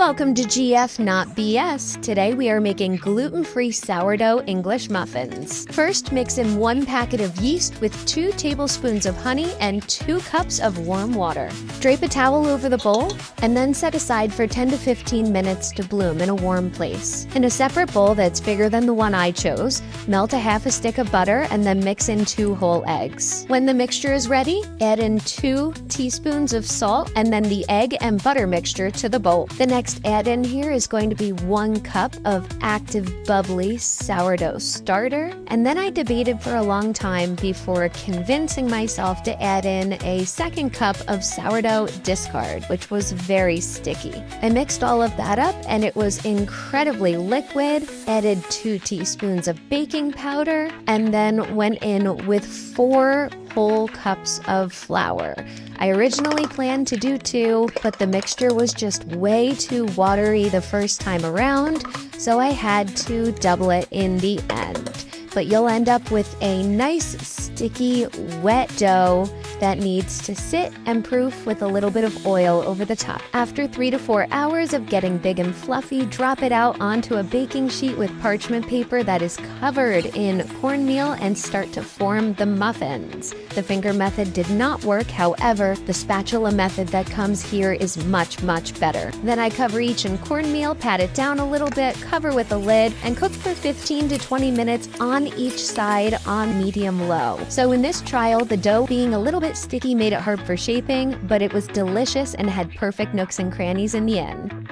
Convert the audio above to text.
Welcome to GF Not BS. Today we are making gluten-free sourdough English muffins. First, mix in 1 packet of yeast with 2 tablespoons of honey and 2 cups of warm water. Drape a towel over the bowl and then set aside for 10 to 15 minutes to bloom in a warm place. In a separate bowl that's bigger than the one I chose, melt a half a stick of butter and then mix in 2 whole eggs. When the mixture is ready, add in 2 teaspoons of salt and then the egg and butter mixture to the bowl. The next add-in here is going to be 1 cup of active bubbly sourdough starter, and then I debated for a long time before convincing myself to add in a 2nd cup of sourdough discard, which was very sticky. I mixed all of that up and it was incredibly liquid, added 2 teaspoons of baking powder, and then went in with 4 whole cups of flour. I originally planned to do 2, but the mixture was just way too watery the first time around, so I had to double it in the end. But you'll end up with a nice, sticky, wet dough that needs to sit and proof with a little bit of oil over the top. After 3 to 4 hours of getting big and fluffy, drop it out onto a baking sheet with parchment paper that is covered in cornmeal and start to form the muffins. The finger method did not work, however, the spatula method that comes here is much, much better. Then I cover each in cornmeal, pat it down a little bit, cover with a lid, and cook for 15 to 20 minutes on each side on medium-low. So in this trial, the dough being a little bit sticky made it hard for shaping, but it was delicious and had perfect nooks and crannies in the end.